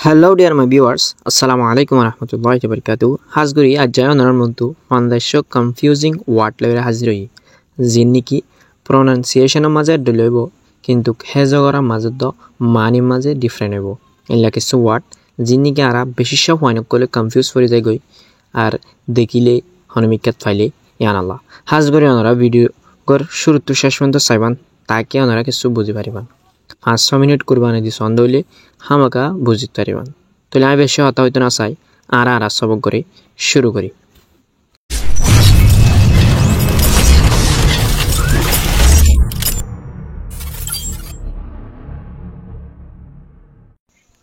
Hello dear my viewers, Assalamu alaikum warahmatullahi wabarakatuh. Hazguri ajayonar muntu mandasho confusing word level haziroi. Jinniki pronunciation maze dulebo কিন্তু হেজগরা মাঝে তো মানি মাঝে different হইব এলা কিছু ওয়ার্ড জিন্নিকে আরা বেশি সব হয় না কলে কনফিউজ করে যায় গই আর দেখিলে হনমিকাত ফাইলে ইয়ান আল্লাহ হাজগরি ওনারা ভিডিও গর শুরু তো শেষ পর্যন্ত চাইবান তাকে ওনারা কিছু বুঝি পারিবান 5 মিনিট কুরবানি দি সন্দ হইলে হামাকা বুঝিতে পারিবান তাহলে আমি বেশি হতা হইতো না চাই আর সবক করে শুরু করি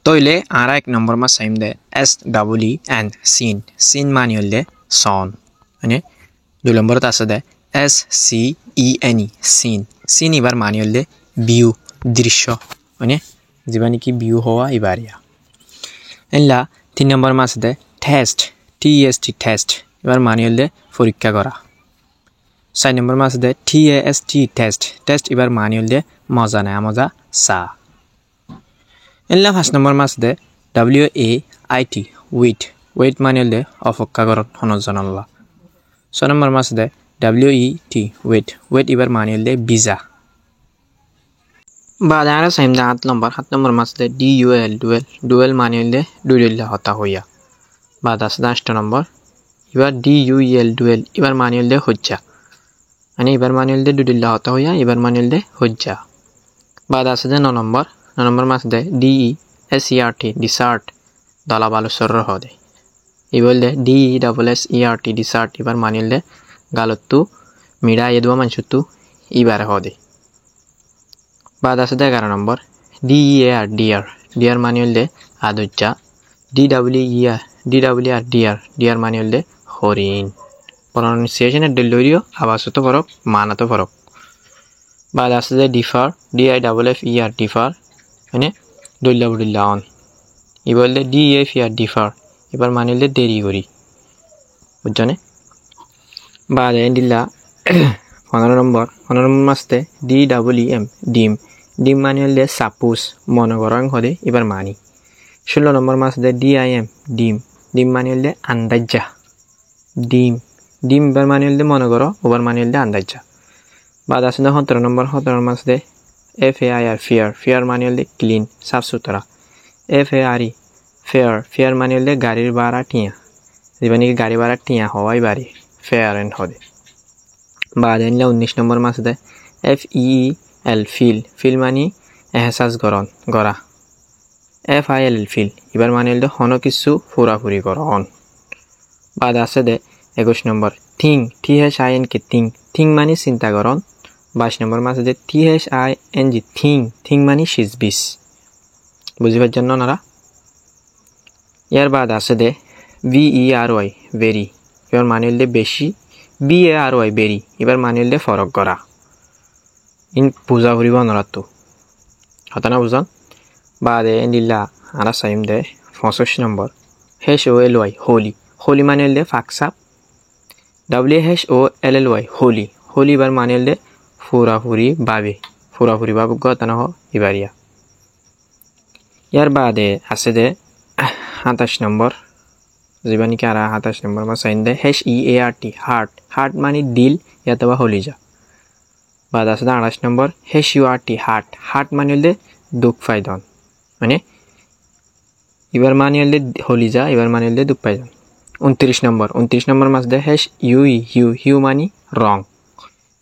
तोइले आरा एक नंबर में साइम दे SEEN सीन मानी होले सॉन अने दो नंबर तासे दे SCENE सीन इबार मानी होले व्यू दृश्य अने जीवानी की व्यू होवा इबारिया एला 3 नंबर में दे TEST इबार मानी होले परीक्षा करा 4 नंबर में दे TEST इबार मानी होले मजा ना मजा सा এলা 5 নম্বৰ মাছ দে WAIT ওয়েট মানে দে অপকাগৰত হনজনল্লা 6 নম্বৰ মাছ দে WET ওয়েট ইবাৰ মানে দে ভিসা বাদাৰা সাইম দে 7 নম্বৰ মাছ দে ডুয়েল মানে দে ডুয়েল হতা হইয়া বাদা 8 নম্বৰ ইবার DUEL ইবার মানে দে হজ্জা মানে ইবার মানে দে ডুয়েল হতা হইয়া ইবার মানে দে হজ্জা বাদা আছে 9 নম্বৰ नंबर मास दे DESERT डिसर्ट दला बालु सरर हो दे इबल दे DESSERT डिसर्ट इबार मानिल दे गालत्तु मिडा यदुवा मानसुत्तु इबार हो दे बाद आसे दे 11 नंबर DEAR डियर मानिल दे आदुज्जा DWER डियर मानिल दे हरिण प्रोनाउंसिएशन डिलोरियो आवाज तो फरक माना तो फरक बाद आसे दे डिफर DIFFER डिफर মানে দল্লা অন ই বললে DFER ডিফার এবার মানিলে দেরি করি বুঝছনে বাদে দিলা 15 নম্বর মাসতে DEEM ডিম মানিলে সাপোজ মনে করং হদে এবার মানি 16 নম্বর মাসতে DIM ডিম মানিলে আন্দাজা ডিম এবার মানিলে মনে করো ওভার মানিলে আন্দাজা বাদ আছে 17 নম্বর মাসতে FAIR फेयर माने ले क्लीन साफ सुथरा FARE फेयर माने ले गाड़ी बारा टिया जीवनी की गाड़ी बारा टिया हवाई बारी फेयर एंड होदे बाद एनले 19 नंबर मास दे FEEL फील मानी एहसास गरा FIL फील इबार माने ले हनो किसु फुराफुरी करन बाद आसे दे 21 नंबर THING के थिंग मानी चिंता करन 22 नंबर मास दे THING थिंग मानी शिजबिस बुझिबार जन्नो नारा यार बाद आसे दे VERY वेरी इबार मानिल दे बेशी BARY बेरी इबार मानिल दे फरक करा इन पूजा करिबा नारा तो हताना बुझन बादे दिला आरा साइम दे 65 नंबर HOLY होली मानिल दे फाकसाप WHOLLY होली इबार मानिल दे फुराफुरी बाबू गतना हो इबारिया यार बादे आसे दे 27 नंबर जीवानी के आरा 27 नंबर में साइन दे HEART हार्ट मानी दिल या तबा होलीजा बाद आसे दे 28 नंबर HURT हार्ट मानी दे दुख फायदन माने इबार मानी दे होलीजा इबार मानी दे दुख फायदन 29 नंबर में दे HUE मानी रॉन्ग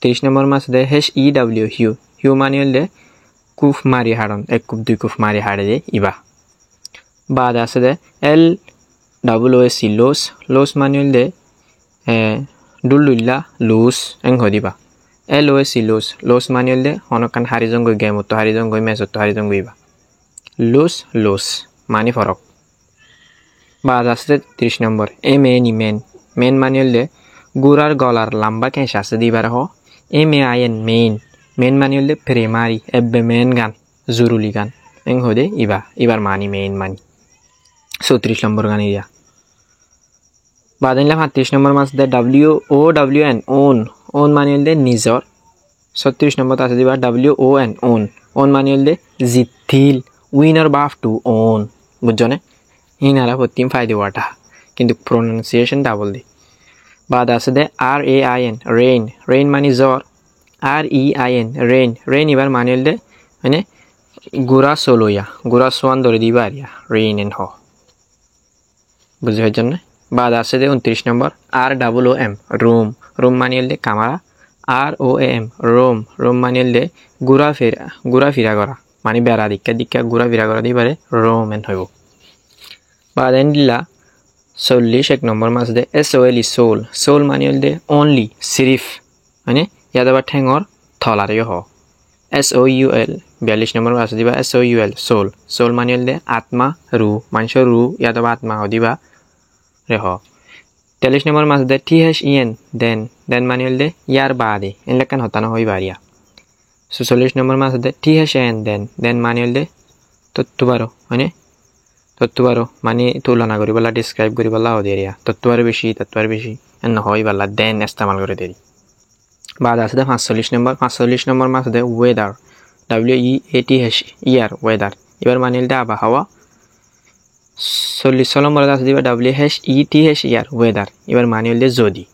30 नंबर मास दे HEW मानिल दे कुफ मारी हाड़न एक कुफ दुई कुफ मारी हाड़े दे इबा बाद आसे दे LOSC लोस मानिल दे डुलुल्ला लूस एंग होदिबा LOSC लोस मानिल दे हनकान हारि जंगो गेम तो हारि जंगो मैच तो हारि जंगो इबा लोस मानी फरक बाद आसे दे 30 नंबर मेन मानिल दे गुरार गलार लंबा केंस आसे दिबार हो MAIN मेन मानिल दे प्रेमारी एब्बे मेन गान जुरुली गान एंग होदे इबार मानी मेन मानी 34 नंबर गान इया बादेनला 35 नंबर मास दे WOWN ओन मानिल दे निजर 36 नंबर तासे दिबा WON ओन मानिल दे जिथिल winner buff to own বুঝছনে ইনারা প্রতিম ফাইদে ওয়াটা কিন্তু প্রোনাউন্সিয়েশন ডাবল দি বাদ আছে দে RAIN রেইন রেইন মানে জ্বর REIN রেইন রেইন এবার মানে দে মানে গুড়া সোলইয়া গুড়া সোয়ান ধরে দিবা আরিয়া রেইন এন হ বুঝে জন্য বাদ আছে দে 29 নম্বর ROOM রুম রুম মানে দে কামারা ROAM রোম রোম মানে দে ঘুরা ফিরা করা মানে বেড়া দীক্ষা ঘুরা ফিরা করা দিবারে রোম এন হইব বাদ এন দিলা 41 নম্বর মাস দে SOLE সোল সোল মানে দে অনলি সিরিফ মানে ইয়াদ আবার ঠেঙর থলারে হ SOUL 42 নম্বর মাস দিবা SOUL সোল সোল মানে দে আত্মা রু মানুষের রু ইয়াদ আবার আত্মা হ দিবা রে হ 43 নম্বর মাস দে THEN দেন মানে দে ইয়ার বাদে এন লেখান হতানো হই বাড়িয়া 44 নম্বর মাস দে THN দেন মানে দে তত্তুবারো মানে তুলনা করি বলা ডিসক্রাইব করি বলা হ দেরিয়া তত্তুবারো বেশি এন হয় বলা দেন ইস্তেমাল করে দেরি বাদ আছে দে 45 নম্বর মাস দে ওয়েদার WEATH ইয়ার ওয়েদার এবার মানে দে আবহাওয়া 40 নম্বর আছে দিবা WHETH ইয়ার ওয়েদার এবার মানে হইলে যদি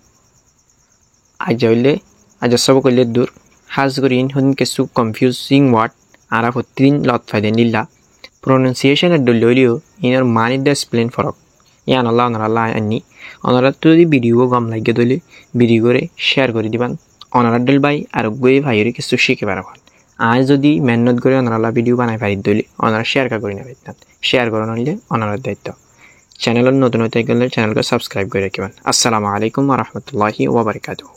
আজ সব কইলে দূর হাজ করি ইন কিছু কনফিউজিং ওয়ার্ড আরা হত্রিন লত ফাইদেন দিল্লা প্রোনাউন্সিয়েশন এর দলিও ইনার মানে দে এক্সপ্লেইন ফরক ইয়ান আল্লাহ আনি ওনারা যদি ভিডিও গম লাগে দলি ভিডিও করে শেয়ার করে দিবান ওনারা দল ভাই আর গই ভাইরে কিছু শিখে পারবেন আজ যদি মেহনত করে ওনারা ভিডিও বানাই পারি দলি ওনারা শেয়ার করে না শেয়ার করুন হলে ওনার দায়িত্ব চ্যানেলের নতুন হতে গেলে চ্যানেলকে সাবস্ক্রাইব করে রাখবেন আসসালামু আলাইকুম ওয়া রাহমাতুল্লাহি ওয়া বারাকাতুহু